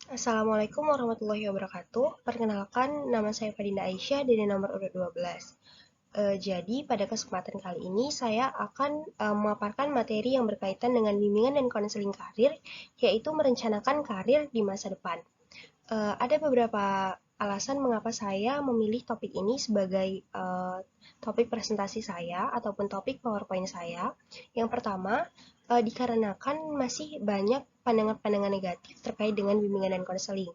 Assalamualaikum warahmatullahi wabarakatuh. Perkenalkan, nama saya Fadinda Aisyah dari nomor urut 12. Jadi, pada kesempatan kali ini saya akan memaparkan materi yang berkaitan dengan bimbingan dan konseling karir, yaitu merencanakan karir di masa depan. Ada beberapa alasan mengapa saya memilih topik ini sebagai topik presentasi saya ataupun topik PowerPoint saya. Yang pertama, dikarenakan masih banyak pandangan-pandangan negatif terkait dengan bimbingan dan konseling.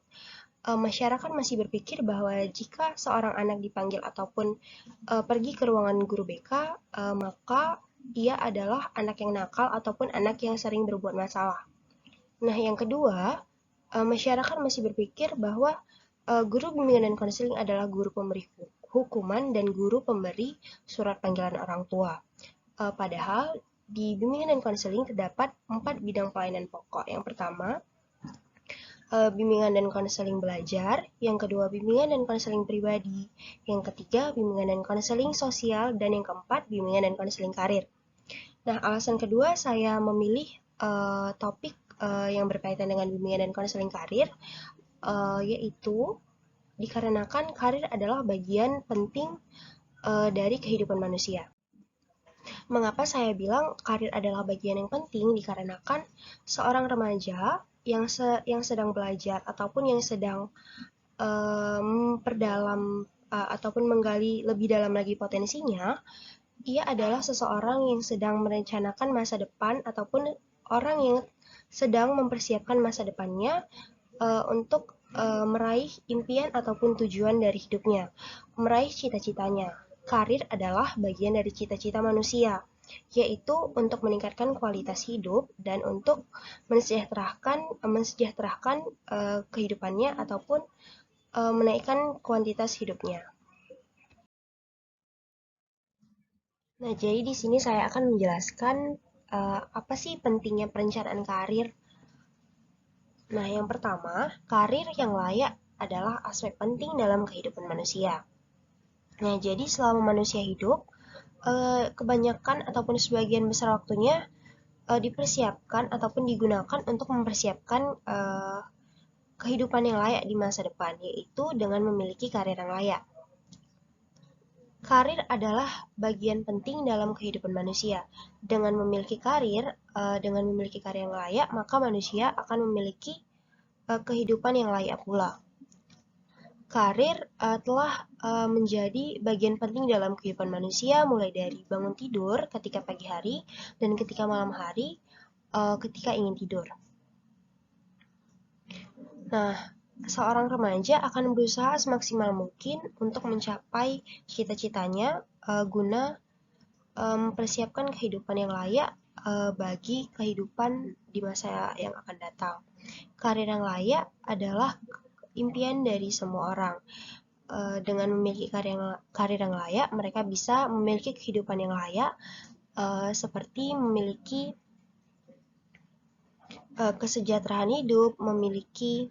Masyarakat masih berpikir bahwa jika seorang anak dipanggil ataupun pergi ke ruangan guru BK, maka ia adalah anak yang nakal ataupun anak yang sering berbuat masalah. Nah, yang kedua, masyarakat masih berpikir bahwa guru bimbingan dan konseling adalah guru pemberi hukuman dan guru pemberi surat panggilan orang tua. Padahal di bimbingan dan konseling terdapat 4 bidang pelayanan pokok. Yang pertama, bimbingan dan konseling belajar. Yang kedua, bimbingan dan konseling pribadi. Yang ketiga, bimbingan dan konseling sosial. Dan yang keempat, bimbingan dan konseling karir. Nah, alasan kedua saya memilih topik yang berkaitan dengan bimbingan dan konseling karir, yaitu dikarenakan karir adalah bagian penting dari kehidupan manusia. Mengapa saya bilang karir adalah bagian yang penting? Dikarenakan seorang remaja yang sedang belajar ataupun yang sedang memperdalam ataupun menggali lebih dalam lagi potensinya, ia adalah seseorang yang sedang merencanakan masa depan ataupun orang yang sedang mempersiapkan masa depannya untuk meraih impian ataupun tujuan dari hidupnya, meraih cita-citanya. Karir adalah bagian dari cita-cita manusia, yaitu untuk meningkatkan kualitas hidup dan untuk mensejahterakan kehidupannya ataupun menaikkan kuantitas hidupnya. Nah, jadi di sini saya akan menjelaskan apa sih pentingnya perencanaan karir. Nah, yang pertama, karir yang layak adalah aspek penting dalam kehidupan manusia. Nah, jadi selama manusia hidup, kebanyakan ataupun sebagian besar waktunya dipersiapkan ataupun digunakan untuk mempersiapkan kehidupan yang layak di masa depan, yaitu dengan memiliki karir yang layak. Karir adalah bagian penting dalam kehidupan manusia. Dengan memiliki karir yang layak, maka manusia akan memiliki kehidupan yang layak pula. Karir telah menjadi bagian penting dalam kehidupan manusia, mulai dari bangun tidur ketika pagi hari dan ketika malam hari ketika ingin tidur. Nah, seorang remaja akan berusaha semaksimal mungkin untuk mencapai cita-citanya guna mempersiapkan kehidupan yang layak bagi kehidupan di masa yang akan datang. Karir yang layak adalah impian dari semua orang. Dengan memiliki karir yang layak, mereka bisa memiliki kehidupan yang layak, seperti memiliki kesejahteraan hidup, memiliki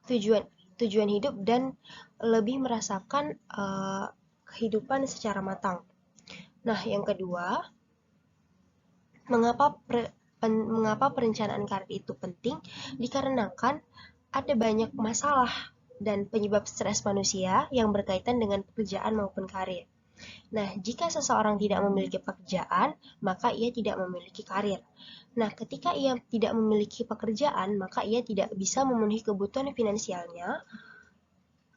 tujuan hidup, dan lebih merasakan kehidupan secara matang. Nah, yang kedua, mengapa perencanaan karir itu penting? Dikarenakan ada banyak masalah dan penyebab stres manusia yang berkaitan dengan pekerjaan maupun karir. Nah, jika seseorang tidak memiliki pekerjaan, maka ia tidak memiliki karir. Nah, ketika ia tidak memiliki pekerjaan, maka ia tidak bisa memenuhi kebutuhan finansialnya,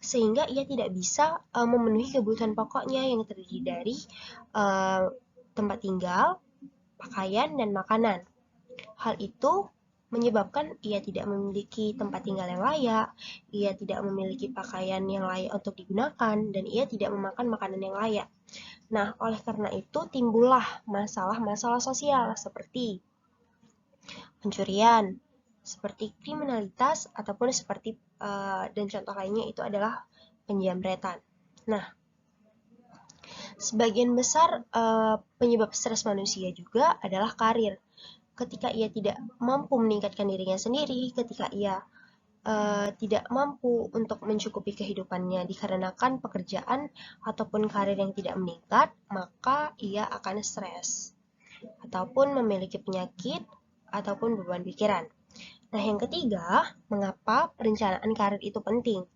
sehingga ia tidak bisa memenuhi kebutuhan pokoknya yang terdiri dari tempat tinggal, pakaian, dan makanan. Hal itu menyebabkan ia tidak memiliki tempat tinggal yang layak, ia tidak memiliki pakaian yang layak untuk digunakan, dan ia tidak memakan makanan yang layak. Nah, oleh karena itu timbullah masalah-masalah sosial seperti pencurian, seperti kriminalitas, ataupun seperti dan contoh lainnya itu adalah penjamretan. Nah, sebagian besar penyebab stres manusia juga adalah karir. Ketika ia tidak mampu meningkatkan dirinya sendiri, ketika ia tidak mampu untuk mencukupi kehidupannya dikarenakan pekerjaan ataupun karir yang tidak meningkat, maka ia akan stres ataupun memiliki penyakit ataupun beban pikiran. Nah, yang ketiga, mengapa perencanaan karir itu penting?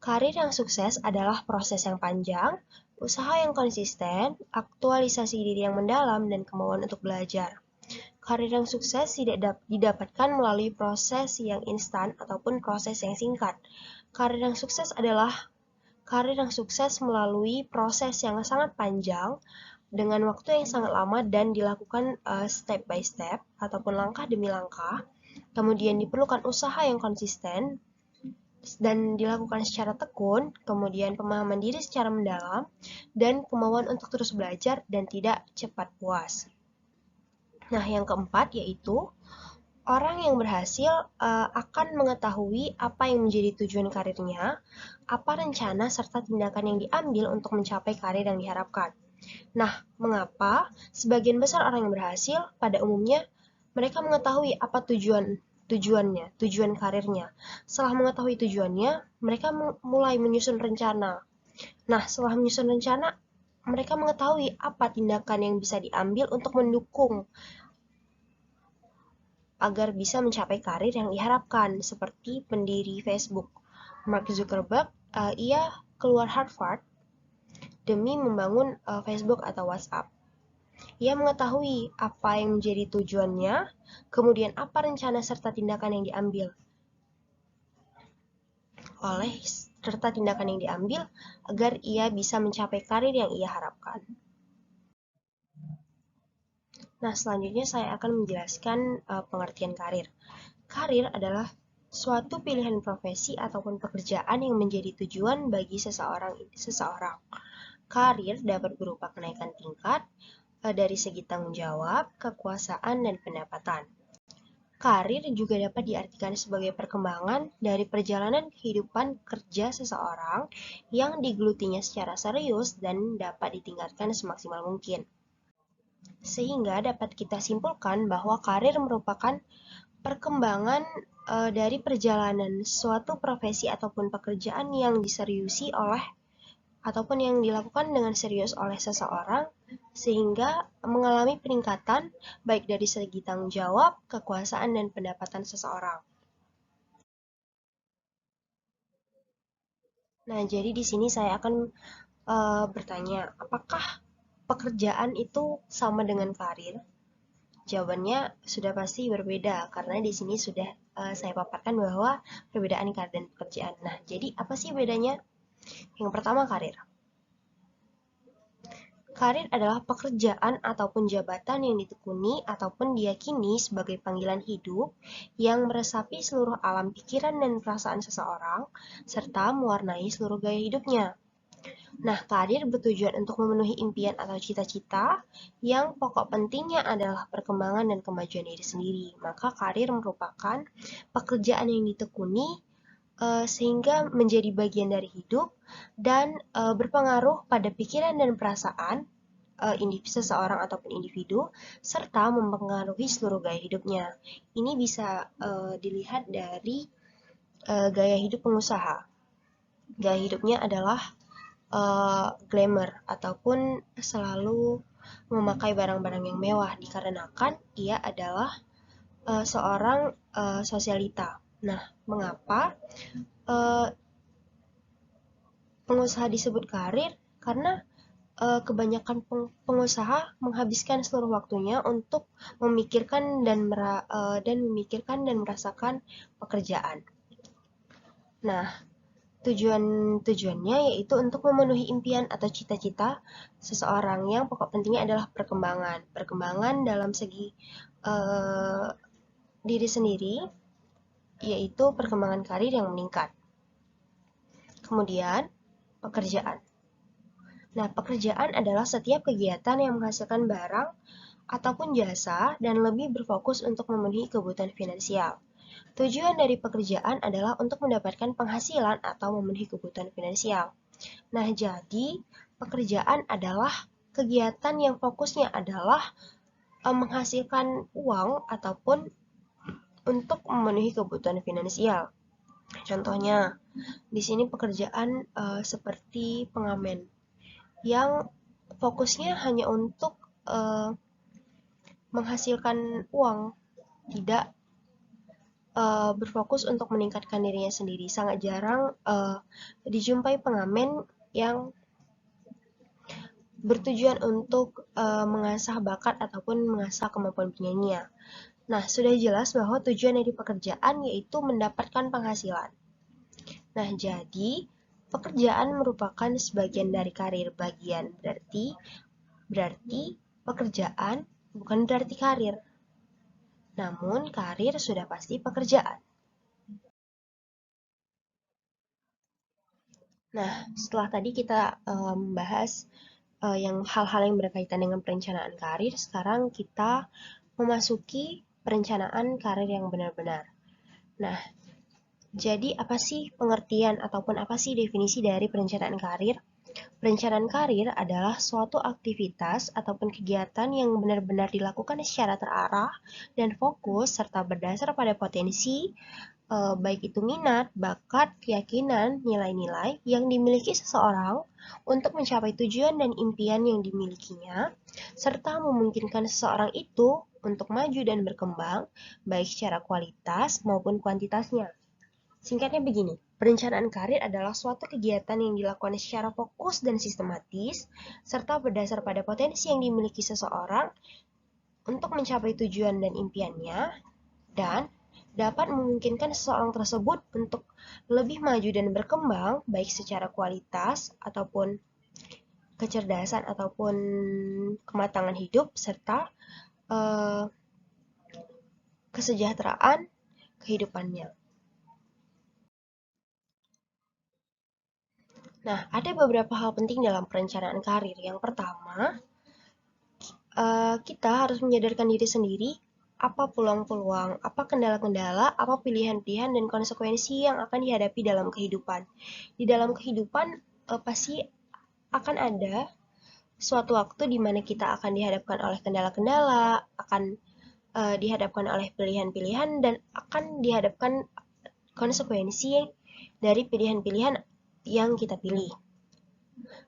Karir yang sukses adalah proses yang panjang, usaha yang konsisten, aktualisasi diri yang mendalam, dan kemauan untuk belajar. Karir yang sukses tidak didapatkan melalui proses yang instan ataupun proses yang singkat. Karir yang sukses adalah karir yang sukses melalui proses yang sangat panjang dengan waktu yang sangat lama dan dilakukan step by step ataupun langkah demi langkah. Kemudian diperlukan usaha yang konsisten dan dilakukan secara tekun, kemudian pemahaman diri secara mendalam, dan kemauan untuk terus belajar dan tidak cepat puas. Nah, yang keempat yaitu orang yang berhasil akan mengetahui apa yang menjadi tujuan karirnya, apa rencana serta tindakan yang diambil untuk mencapai karir yang diharapkan. Nah, mengapa sebagian besar orang yang berhasil pada umumnya mereka mengetahui apa tujuan karirnya. Setelah mengetahui tujuannya, mereka mulai menyusun rencana. Nah, setelah menyusun rencana, mereka mengetahui apa tindakan yang bisa diambil untuk mendukung agar bisa mencapai karir yang diharapkan, seperti pendiri Facebook, Mark Zuckerberg, ia keluar Harvard demi membangun Facebook atau WhatsApp. Ia mengetahui apa yang menjadi tujuannya, kemudian apa rencana serta tindakan yang diambil agar ia bisa mencapai karir yang ia harapkan. Nah, selanjutnya saya akan menjelaskan pengertian karir. Karir adalah suatu pilihan profesi ataupun pekerjaan yang menjadi tujuan bagi seseorang. Karir dapat berupa kenaikan tingkat dari segi tanggung jawab, kekuasaan, dan pendapatan. Karir juga dapat diartikan sebagai perkembangan dari perjalanan kehidupan kerja seseorang yang digelutinya secara serius dan dapat ditingkatkan semaksimal mungkin. Sehingga dapat kita simpulkan bahwa karir merupakan perkembangan dari perjalanan suatu profesi ataupun pekerjaan yang diseriusi oleh ataupun yang dilakukan dengan serius oleh seseorang sehingga mengalami peningkatan baik dari segi tanggung jawab, kekuasaan, dan pendapatan seseorang. Nah, jadi di sini saya akan bertanya, apakah pekerjaan itu sama dengan karir? Jawabannya sudah pasti berbeda karena di sini sudah saya paparkan bahwa perbedaan karir dan pekerjaan. Nah, jadi apa sih bedanya? Yang pertama, karir. Karir adalah pekerjaan ataupun jabatan yang ditekuni ataupun diyakini sebagai panggilan hidup yang meresapi seluruh alam pikiran dan perasaan seseorang, serta mewarnai seluruh gaya hidupnya. Nah, karir bertujuan untuk memenuhi impian atau cita-cita yang pokok pentingnya adalah perkembangan dan kemajuan diri sendiri. Maka karir merupakan pekerjaan yang ditekuni sehingga menjadi bagian dari hidup dan berpengaruh pada pikiran dan perasaan seseorang ataupun individu serta mempengaruhi seluruh gaya hidupnya. Ini bisa dilihat dari gaya hidup pengusaha. Gaya hidupnya adalah glamour ataupun selalu memakai barang-barang yang mewah dikarenakan ia adalah seorang sosialita. Nah, mengapa pengusaha disebut karir? Karena kebanyakan pengusaha menghabiskan seluruh waktunya untuk memikirkan dan merasakan pekerjaan. Nah, tujuannya yaitu untuk memenuhi impian atau cita-cita seseorang yang pokok pentingnya adalah perkembangan. Perkembangan dalam segi diri sendiri, yaitu perkembangan karir yang meningkat. Kemudian, pekerjaan. Nah, pekerjaan adalah setiap kegiatan yang menghasilkan barang ataupun jasa dan lebih berfokus untuk memenuhi kebutuhan finansial. Tujuan dari pekerjaan adalah untuk mendapatkan penghasilan atau memenuhi kebutuhan finansial. Nah, jadi pekerjaan adalah kegiatan yang fokusnya adalah menghasilkan uang ataupun untuk memenuhi kebutuhan finansial. Contohnya, di sini pekerjaan seperti pengamen yang fokusnya hanya untuk menghasilkan uang, tidak berfokus untuk meningkatkan dirinya sendiri. Sangat jarang dijumpai pengamen yang bertujuan untuk mengasah bakat ataupun mengasah kemampuan penyanyinya. Nah, sudah jelas bahwa tujuan dari pekerjaan yaitu mendapatkan penghasilan. Nah, jadi pekerjaan merupakan sebagian dari karir. Berarti pekerjaan bukan berarti karir. Namun karir sudah pasti pekerjaan. Nah, setelah tadi kita membahas yang hal-hal yang berkaitan dengan perencanaan karir, sekarang kita memasuki perencanaan karir yang benar-benar. Nah, jadi apa sih pengertian ataupun apa sih definisi dari perencanaan karir? Perencanaan karir adalah suatu aktivitas ataupun kegiatan yang benar-benar dilakukan secara terarah dan fokus serta berdasar pada potensi, baik itu minat, bakat, keyakinan, nilai-nilai yang dimiliki seseorang untuk mencapai tujuan dan impian yang dimilikinya, serta memungkinkan seseorang itu untuk maju dan berkembang, baik secara kualitas maupun kuantitasnya. Singkatnya begini, perencanaan karir adalah suatu kegiatan yang dilakukan secara fokus dan sistematis, serta berdasar pada potensi yang dimiliki seseorang untuk mencapai tujuan dan impiannya, dan dapat memungkinkan seseorang tersebut untuk lebih maju dan berkembang, baik secara kualitas ataupun kecerdasan ataupun kematangan hidup, serta eh, kesejahteraan kehidupannya. Nah, ada beberapa hal penting dalam perencanaan karir. Yang pertama, kita harus menyadarkan diri sendiri apa peluang-peluang, apa kendala-kendala, apa pilihan-pilihan dan konsekuensi yang akan dihadapi dalam kehidupan. Di dalam kehidupan pasti akan ada suatu waktu di mana kita akan dihadapkan oleh kendala-kendala, akan dihadapkan oleh pilihan-pilihan dan akan dihadapkan konsekuensi dari pilihan-pilihan yang kita pilih.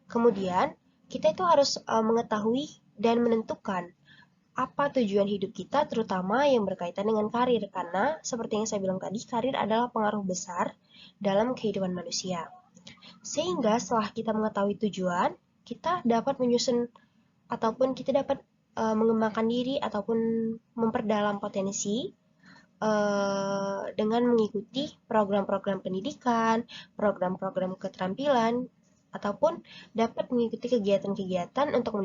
Kemudian, kita itu harus mengetahui dan menentukan apa tujuan hidup kita, terutama yang berkaitan dengan karir. Karena, seperti yang saya bilang tadi, karir adalah pengaruh besar dalam kehidupan manusia. Sehingga setelah kita mengetahui tujuan, kita dapat menyusun ataupun kita dapat mengembangkan diri ataupun memperdalam potensi dengan mengikuti program-program pendidikan, program-program keterampilan, ataupun dapat mengikuti kegiatan-kegiatan untuk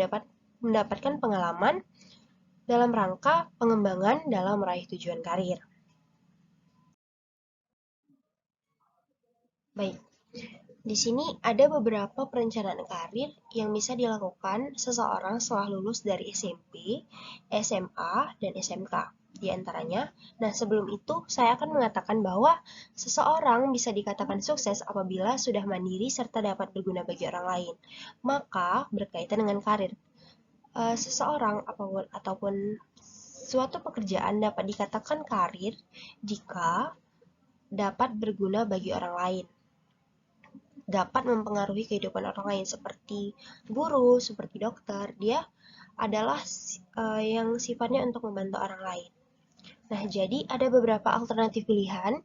mendapatkan pengalaman dalam rangka pengembangan dalam meraih tujuan karir. Baik, di sini ada beberapa perencanaan karir yang bisa dilakukan seseorang setelah lulus dari SMP, SMA, dan SMK. Di antaranya, nah sebelum itu saya akan mengatakan bahwa seseorang bisa dikatakan sukses apabila sudah mandiri serta dapat berguna bagi orang lain. Maka berkaitan dengan karir, seseorang ataupun suatu pekerjaan dapat dikatakan karir jika dapat berguna bagi orang lain, dapat mempengaruhi kehidupan orang lain seperti guru, seperti dokter. Dia adalah yang sifatnya untuk membantu orang lain. Nah, jadi ada beberapa alternatif pilihan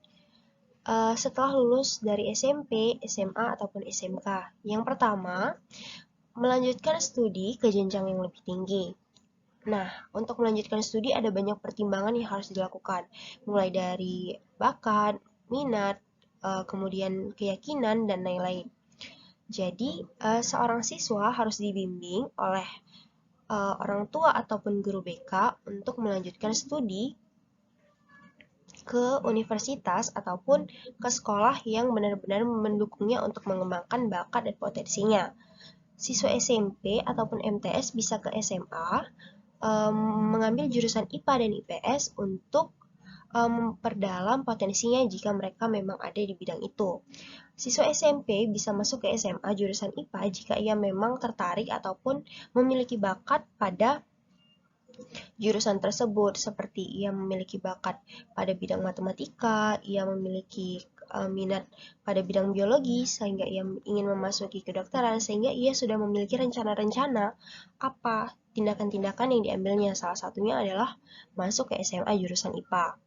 setelah lulus dari SMP, SMA, ataupun SMK. Yang pertama, melanjutkan studi ke jenjang yang lebih tinggi. Nah, untuk melanjutkan studi ada banyak pertimbangan yang harus dilakukan, mulai dari bakat, minat, kemudian keyakinan, dan lain-lain. Jadi, seorang siswa harus dibimbing oleh orang tua ataupun guru BK untuk melanjutkan studi ke universitas ataupun ke sekolah yang benar-benar mendukungnya untuk mengembangkan bakat dan potensinya. Siswa SMP ataupun MTS bisa ke SMA, mengambil jurusan IPA dan IPS untuk memperdalam potensinya jika mereka memang ada di bidang itu. Siswa SMP bisa masuk ke SMA jurusan IPA jika ia memang tertarik ataupun memiliki bakat pada jurusan tersebut, seperti ia memiliki bakat pada bidang matematika, ia memiliki minat pada bidang biologi, sehingga ia ingin memasuki kedokteran, sehingga ia sudah memiliki rencana-rencana apa tindakan-tindakan yang diambilnya. Salah satunya adalah masuk ke SMA jurusan IPA.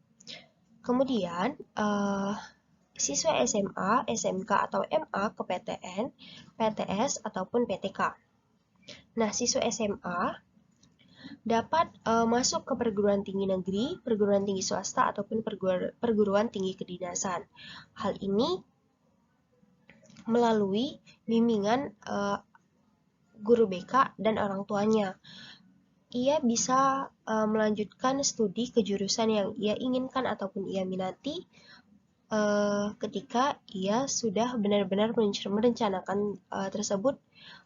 Kemudian, siswa SMA, SMK, atau MA ke PTN, PTS, ataupun PTK. Nah, siswa SMA dapat masuk ke perguruan tinggi negeri, perguruan tinggi swasta, ataupun perguruan tinggi kedinasan. Hal ini melalui bimbingan guru BK dan orang tuanya. Ia bisa melanjutkan studi ke jurusan yang ia inginkan ataupun ia minati ketika ia sudah benar-benar merencanakan tersebut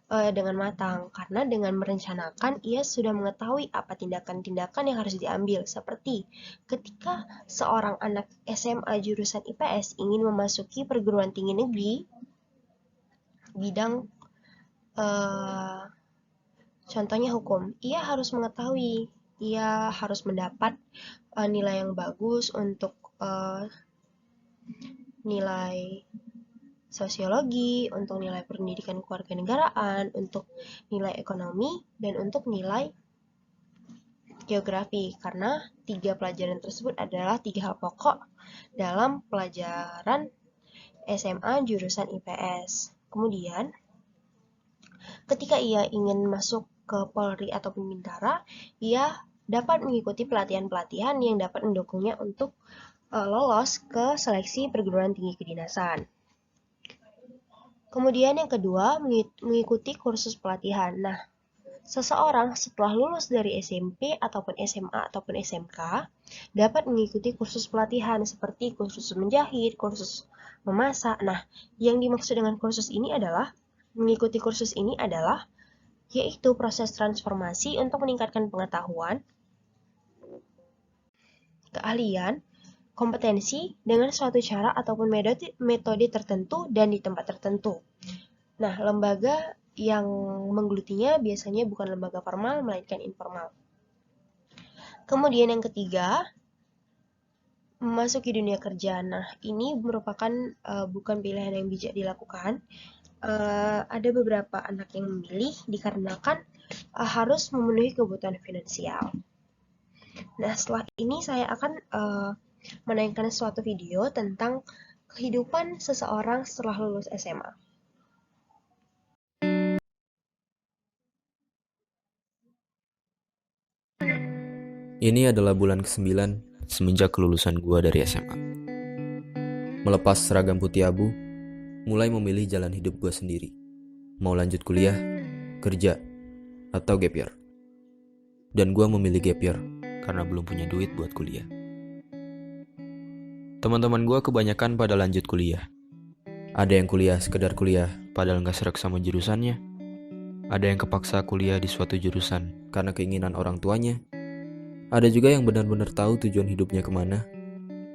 dengan matang. Karena dengan merencanakan, ia sudah mengetahui apa tindakan-tindakan yang harus diambil. Seperti ketika seorang anak SMA jurusan IPS ingin memasuki perguruan tinggi negeri, bidang contohnya hukum, ia harus mengetahui, ia harus mendapat nilai yang bagus untuk nilai sosiologi, untuk nilai pendidikan kewarganegaraan, untuk nilai ekonomi, dan untuk nilai geografi. Karena 3 pelajaran tersebut adalah 3 hal pokok dalam pelajaran SMA jurusan IPS. Kemudian, ketika ia ingin masuk ke Polri ataupun Bintara, ia dapat mengikuti pelatihan-pelatihan yang dapat mendukungnya untuk lolos ke seleksi perguruan tinggi kedinasan. Kemudian yang kedua, mengikuti kursus pelatihan. Nah, seseorang setelah lulus dari SMP ataupun SMA ataupun SMK dapat mengikuti kursus pelatihan seperti kursus menjahit, kursus memasak. Nah, yang dimaksud dengan kursus ini adalah mengikuti kursus ini adalah yaitu proses transformasi untuk meningkatkan pengetahuan, keahlian, kompetensi dengan suatu cara ataupun metode tertentu dan di tempat tertentu. Nah, lembaga yang menggelutinya biasanya bukan lembaga formal, melainkan informal. Kemudian yang ketiga, memasuki dunia kerja. Nah, ini merupakan bukan pilihan yang bijak dilakukan. Ada beberapa anak yang memilih dikarenakan harus memenuhi kebutuhan finansial. Nah, setelah ini saya akan menayangkan suatu video tentang kehidupan seseorang setelah lulus SMA. Ini adalah bulan ke-9 semenjak kelulusan gua dari SMA. Melepas seragam putih abu, mulai memilih jalan hidup gua sendiri. Mau lanjut kuliah, kerja, atau gap year. Dan gua memilih gap year karena belum punya duit buat kuliah. Teman-teman gua kebanyakan pada lanjut kuliah. Ada yang kuliah sekedar kuliah padahal nggak serak sama jurusannya. Ada yang kepaksa kuliah di suatu jurusan karena keinginan orang tuanya. Ada juga yang benar-benar tahu tujuan hidupnya kemana,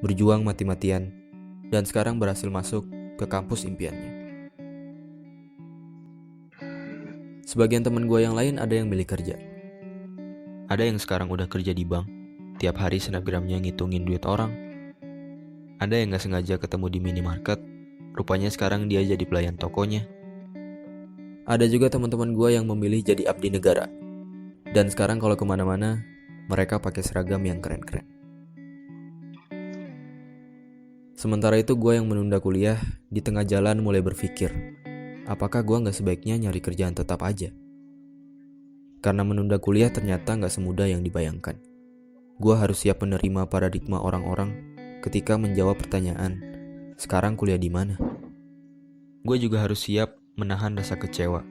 berjuang mati-matian, dan sekarang berhasil masuk ke kampus impiannya. Sebagian teman gue yang lain ada yang milih kerja. Ada yang sekarang udah kerja di bank, tiap hari snapgramnya ngitungin duit orang. Ada yang gak sengaja ketemu di minimarket, rupanya sekarang dia jadi pelayan tokonya. Ada juga teman-teman gue yang memilih jadi abdi negara, dan sekarang kalau kemana-mana, mereka pakai seragam yang keren-keren. Sementara itu gue yang menunda kuliah, di tengah jalan mulai berpikir, apakah gue gak sebaiknya nyari kerjaan tetap aja? Karena menunda kuliah ternyata gak semudah yang dibayangkan. Gue harus siap menerima paradigma orang-orang ketika menjawab pertanyaan, sekarang kuliah di mana? Gue juga harus siap menahan rasa kecewa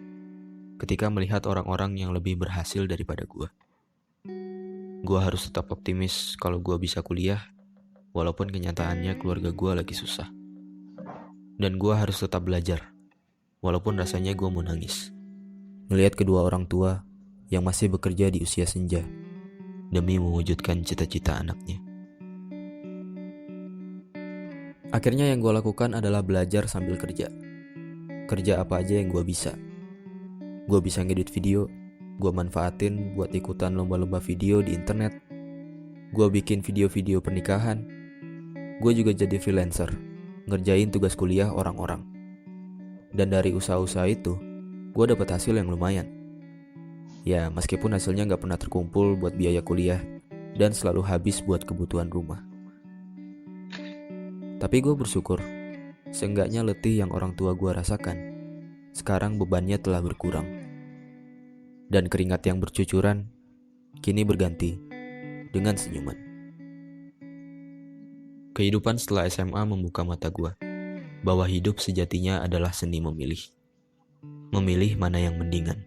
ketika melihat orang-orang yang lebih berhasil daripada gue. Gue harus tetap optimis kalau gue bisa kuliah, walaupun kenyataannya keluarga gue lagi susah. Dan gue harus tetap belajar, walaupun rasanya gue mau nangis. Melihat kedua orang tua yang masih bekerja di usia senja, demi mewujudkan cita-cita anaknya. Akhirnya yang gue lakukan adalah belajar sambil kerja. Kerja apa aja yang gue bisa. Gue bisa ngedit video, gue manfaatin buat ikutan lomba-lomba video di internet. Gue bikin video-video pernikahan. Gue juga jadi freelancer, ngerjain tugas kuliah orang-orang. Dan dari usaha-usaha itu, gue dapet hasil yang lumayan. Ya, meskipun hasilnya gak pernah terkumpul buat biaya kuliah dan selalu habis buat kebutuhan rumah. Tapi gue bersyukur, seenggaknya letih yang orang tua gue rasakan, sekarang bebannya telah berkurang. Dan keringat yang bercucuran, kini berganti dengan senyuman. Kehidupan setelah SMA membuka mata gue, bahwa hidup sejatinya adalah seni memilih. Memilih mana yang mendingan.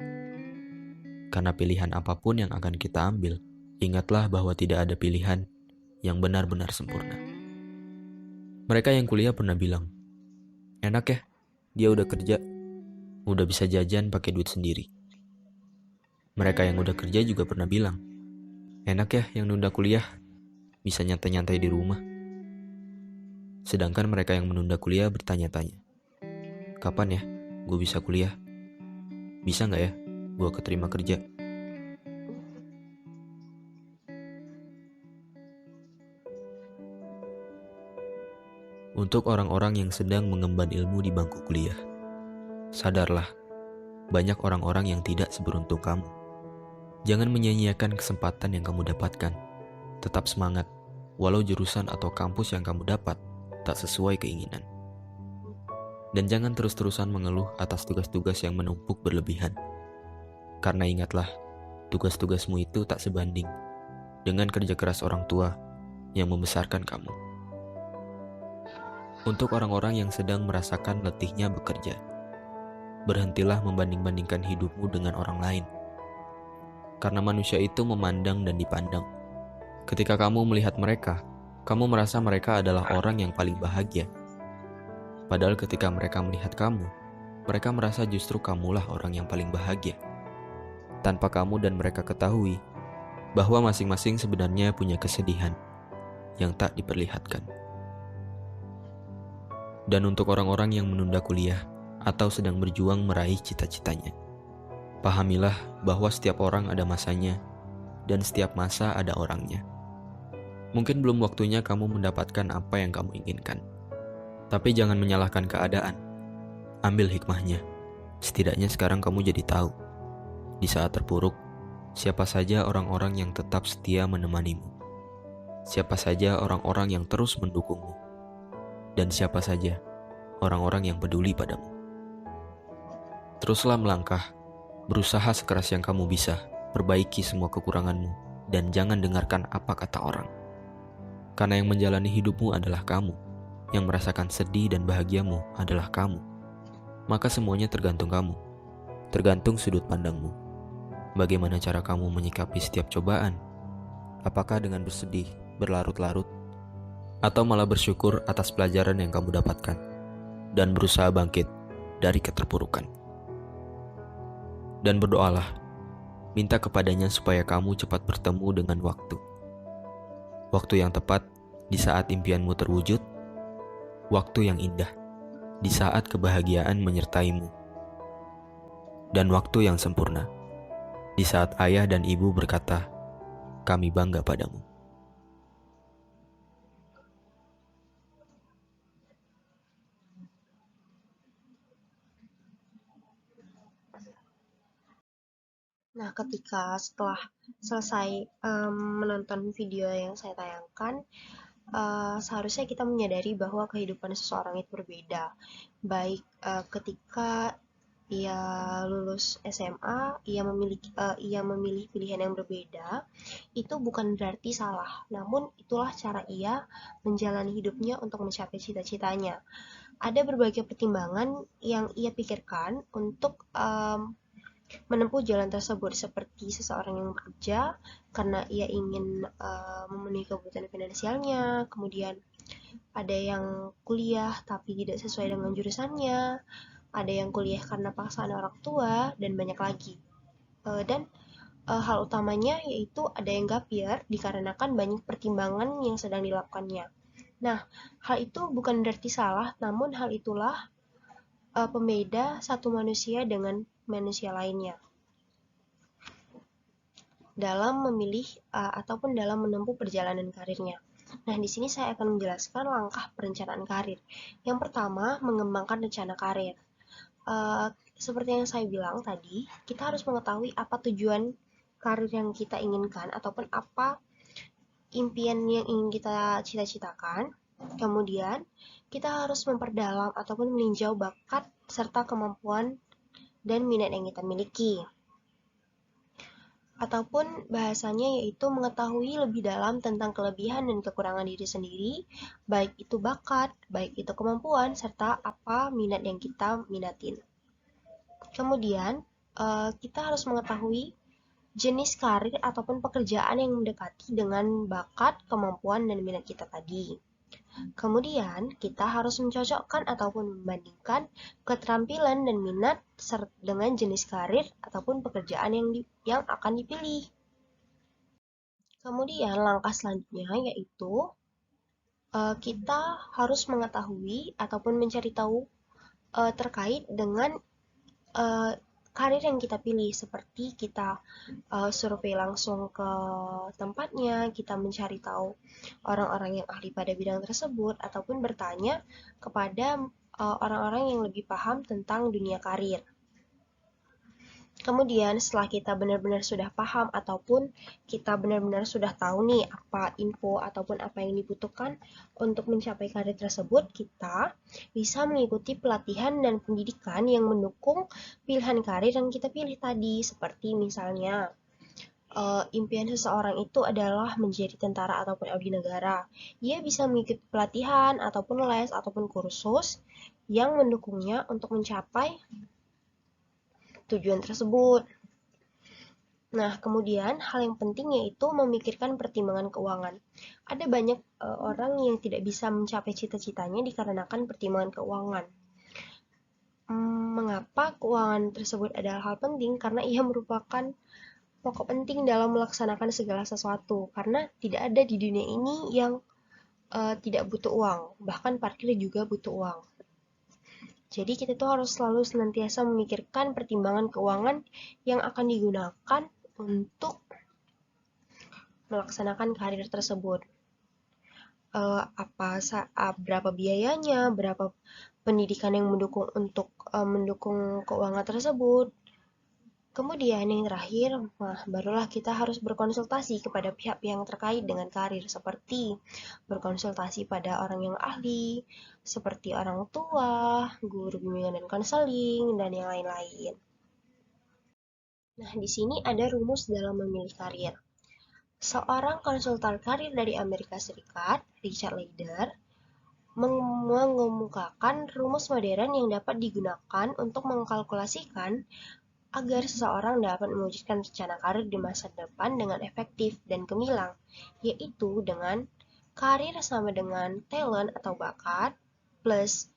Karena pilihan apapun yang akan kita ambil, ingatlah bahwa tidak ada pilihan yang benar-benar sempurna. Mereka yang kuliah pernah bilang, enak ya, dia udah kerja, udah bisa jajan pakai duit sendiri. Mereka yang udah kerja juga pernah bilang, enak ya yang nunda kuliah, bisa nyantai-nyantai di rumah. Sedangkan mereka yang menunda kuliah bertanya-tanya, kapan ya gue bisa kuliah? Bisa gak ya gue keterima kerja? Untuk orang-orang yang sedang mengemban ilmu di bangku kuliah, sadarlah, banyak orang-orang yang tidak seberuntung kamu. Jangan menyia-nyiakan kesempatan yang kamu dapatkan. Tetap semangat, walau jurusan atau kampus yang kamu dapat tak sesuai keinginan. Dan jangan terus-terusan mengeluh atas tugas-tugas yang menumpuk berlebihan. Karena ingatlah, tugas-tugasmu itu tak sebanding dengan kerja keras orang tua yang membesarkan kamu. Untuk orang-orang yang sedang merasakan letihnya bekerja, berhentilah membanding-bandingkan hidupmu dengan orang lain. Karena manusia itu memandang dan dipandang. Ketika kamu melihat mereka, kamu merasa mereka adalah orang yang paling bahagia. Padahal ketika mereka melihat kamu, mereka merasa justru kamulah orang yang paling bahagia. Tanpa kamu dan mereka ketahui bahwa masing-masing sebenarnya punya kesedihan yang tak diperlihatkan. Dan untuk orang-orang yang menunda kuliah atau sedang berjuang meraih cita-citanya, pahamilah bahwa setiap orang ada masanya dan setiap masa ada orangnya. Mungkin belum waktunya kamu mendapatkan apa yang kamu inginkan. Tapi jangan menyalahkan keadaan. Ambil hikmahnya. Setidaknya sekarang kamu jadi tahu. Di saat terpuruk, siapa saja orang-orang yang tetap setia menemanimu. Siapa saja orang-orang yang terus mendukungmu. Dan siapa saja orang-orang yang peduli padamu. Teruslah melangkah. Berusaha sekeras yang kamu bisa. Perbaiki semua kekuranganmu. Dan jangan dengarkan apa kata orang. Karena yang menjalani hidupmu adalah kamu. Yang merasakan sedih dan bahagiamu adalah kamu. Maka semuanya tergantung kamu. Tergantung sudut pandangmu. Bagaimana cara kamu menyikapi setiap cobaan? Apakah dengan bersedih, berlarut-larut? Atau malah bersyukur atas pelajaran yang kamu dapatkan? Dan berusaha bangkit dari keterpurukan. Dan berdoalah. Minta kepadanya supaya kamu cepat bertemu dengan waktu. Waktu yang tepat di saat impianmu terwujud, waktu yang indah di saat kebahagiaan menyertaimu, dan waktu yang sempurna di saat ayah dan ibu berkata, "Kami bangga padamu." Nah, ketika setelah selesai menonton video yang saya tayangkan, seharusnya kita menyadari bahwa kehidupan seseorang itu berbeda. Baik ketika ia lulus SMA, ia memilih pilihan yang berbeda, itu bukan berarti salah. Namun itulah cara ia menjalani hidupnya untuk mencapai cita-citanya. Ada berbagai pertimbangan yang ia pikirkan untuk menempuh jalan tersebut, seperti seseorang yang bekerja karena ia ingin memenuhi kebutuhan finansialnya, kemudian ada yang kuliah tapi tidak sesuai dengan jurusannya, ada yang kuliah karena paksaan orang tua, dan banyak lagi. Dan hal utamanya yaitu ada yang gap year dikarenakan banyak pertimbangan yang sedang dilakukannya. Nah, hal itu bukan berarti salah, namun hal itulah pembeda satu manusia dengan manusia lainnya dalam memilih ataupun dalam menempuh perjalanan karirnya. Nah, di sini saya akan menjelaskan langkah perencanaan karir. Yang pertama, mengembangkan rencana karir. Seperti yang saya bilang tadi, kita harus mengetahui apa tujuan karir yang kita inginkan ataupun apa impian yang ingin kita cita-citakan. Kemudian, kita harus memperdalam ataupun meninjau bakat serta kemampuan dan minat yang kita miliki. Ataupun bahasanya yaitu mengetahui lebih dalam tentang kelebihan dan kekurangan diri sendiri, baik itu bakat, baik itu kemampuan, serta apa minat yang kita minatin. Kemudian, kita harus mengetahui jenis karir ataupun pekerjaan yang mendekati dengan bakat, kemampuan, dan minat kita tadi. Kemudian, kita harus mencocokkan ataupun membandingkan keterampilan dan minat dengan jenis karir ataupun pekerjaan yang akan dipilih. Kemudian, langkah selanjutnya yaitu kita harus mengetahui ataupun mencari tahu terkait dengan eh, karir yang kita pilih, seperti kita survei langsung ke tempatnya, kita mencari tahu orang-orang yang ahli pada bidang tersebut, ataupun bertanya kepada orang-orang yang lebih paham tentang dunia karir. Kemudian setelah kita benar-benar sudah paham ataupun kita benar-benar sudah tahu nih apa info ataupun apa yang dibutuhkan untuk mencapai karir tersebut, kita bisa mengikuti pelatihan dan pendidikan yang mendukung pilihan karir yang kita pilih tadi. Seperti misalnya, impian seseorang itu adalah menjadi tentara ataupun abdi negara. Ia bisa mengikuti pelatihan ataupun les ataupun kursus yang mendukungnya untuk mencapai tujuan tersebut. Nah, kemudian hal yang penting yaitu memikirkan pertimbangan keuangan. Ada banyak orang yang tidak bisa mencapai cita-citanya dikarenakan pertimbangan keuangan. Mengapa keuangan tersebut adalah hal penting? Karena ia merupakan pokok penting dalam melaksanakan segala sesuatu. Karena tidak ada di dunia ini yang tidak butuh uang. Bahkan parkir juga butuh uang. Jadi kita tuh harus selalu senantiasa memikirkan pertimbangan keuangan yang akan digunakan untuk melaksanakan karir tersebut. Berapa biayanya, berapa pendidikan yang mendukung untuk mendukung keuangan tersebut. Kemudian yang terakhir, barulah kita harus berkonsultasi kepada pihak-pihak yang terkait dengan karir, seperti berkonsultasi pada orang yang ahli, seperti orang tua, guru bimbingan dan konseling, dan yang lain-lain. Nah, di sini ada rumus dalam memilih karir. Seorang konsultan karir dari Amerika Serikat, Richard Leider, mengemukakan rumus modern yang dapat digunakan untuk mengkalkulasikan agar seseorang dapat mewujudkan rencana karir di masa depan dengan efektif dan gemilang, yaitu dengan karir sama dengan talent atau bakat, plus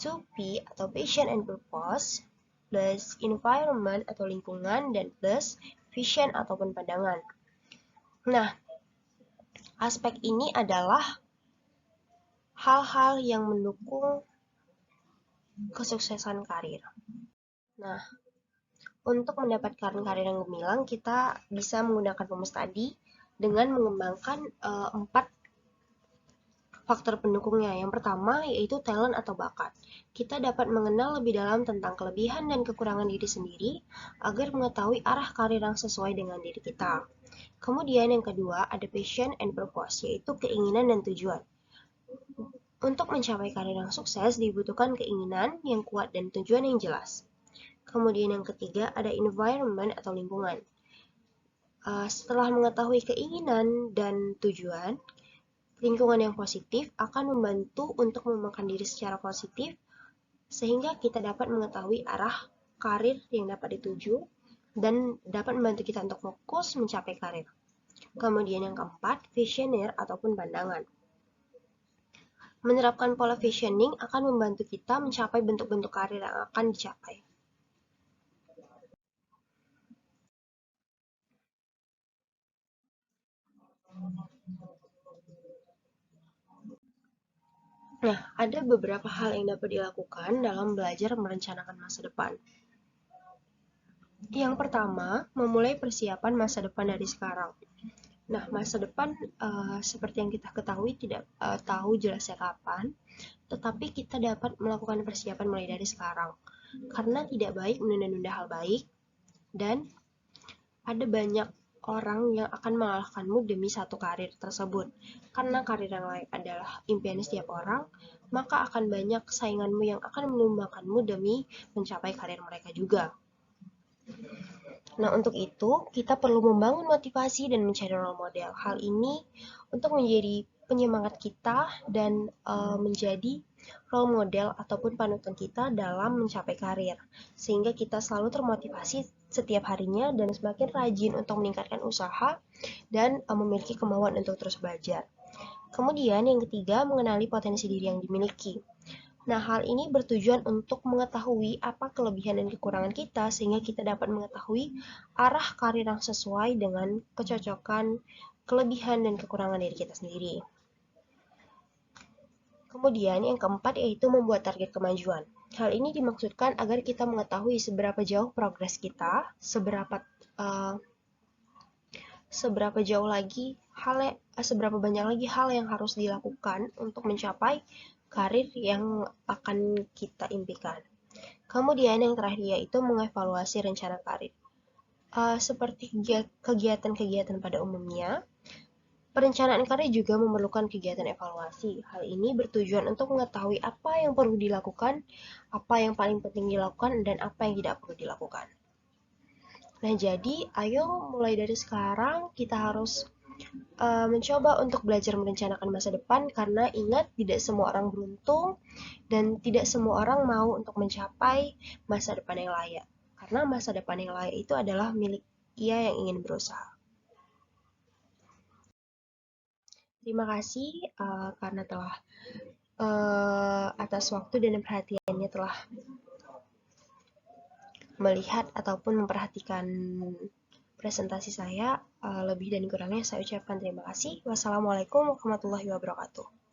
2P atau passion and purpose, plus environment atau lingkungan, dan plus vision ataupun pandangan. Nah, aspek ini adalah hal-hal yang mendukung kesuksesan karir. Nah, untuk mendapatkan karir yang gemilang, kita bisa menggunakan rumus tadi dengan mengembangkan 4 faktor pendukungnya. Yang pertama yaitu talent atau bakat. Kita dapat mengenal lebih dalam tentang kelebihan dan kekurangan diri sendiri agar mengetahui arah karir yang sesuai dengan diri kita. Kemudian yang kedua ada passion and purpose, yaitu keinginan dan tujuan. Untuk mencapai karir yang sukses dibutuhkan keinginan yang kuat dan tujuan yang jelas. Kemudian yang ketiga ada environment atau lingkungan. Setelah mengetahui keinginan dan tujuan, lingkungan yang positif akan membantu untuk mengembangkan diri secara positif sehingga kita dapat mengetahui arah karir yang dapat dituju dan dapat membantu kita untuk fokus mencapai karir. Kemudian yang keempat, visioner ataupun pandangan. Menerapkan pola visioning akan membantu kita mencapai bentuk-bentuk karir yang akan dicapai. Nah, ada beberapa hal yang dapat dilakukan dalam belajar merencanakan masa depan. Yang pertama, memulai persiapan masa depan dari sekarang. Nah, masa depan seperti yang kita ketahui tidak tahu jelasnya kapan, tetapi kita dapat melakukan persiapan mulai dari sekarang. Karena tidak baik menunda-nunda hal baik, dan ada banyak orang yang akan mengalahkanmu demi satu karir tersebut. Karena karir yang layak adalah impian setiap orang, maka akan banyak sainganmu yang akan menumbangkanmu demi mencapai karir mereka juga. Nah, untuk itu, kita perlu membangun motivasi dan mencari role model. Hal ini untuk menjadi penyemangat kita dan menjadi role model ataupun panutan kita dalam mencapai karir. Sehingga kita selalu termotivasi setiap harinya dan semakin rajin untuk meningkatkan usaha dan memiliki kemauan untuk terus belajar. Kemudian yang ketiga, mengenali potensi diri yang dimiliki. Nah, hal ini bertujuan untuk mengetahui apa kelebihan dan kekurangan kita sehingga kita dapat mengetahui arah karir yang sesuai dengan kecocokan, kelebihan, dan kekurangan diri kita sendiri. Kemudian yang keempat yaitu membuat target kemajuan. Hal ini dimaksudkan agar kita mengetahui seberapa jauh progres kita, seberapa banyak lagi hal yang harus dilakukan untuk mencapai karir yang akan kita impikan. Kemudian yang terakhir yaitu mengevaluasi rencana karir. Seperti kegiatan-kegiatan pada umumnya, perencanaan karir juga memerlukan kegiatan evaluasi. Hal ini bertujuan untuk mengetahui apa yang perlu dilakukan, apa yang paling penting dilakukan, dan apa yang tidak perlu dilakukan. Nah, jadi ayo mulai dari sekarang kita harus mencoba untuk belajar merencanakan masa depan karena ingat tidak semua orang beruntung dan tidak semua orang mau untuk mencapai masa depan yang layak. Karena masa depan yang layak itu adalah milik ia yang ingin berusaha. Terima kasih karena telah atas waktu dan perhatiannya telah melihat ataupun memperhatikan presentasi saya. Lebih dan kurangnya saya ucapkan terima kasih. Wassalamualaikum warahmatullahi wabarakatuh.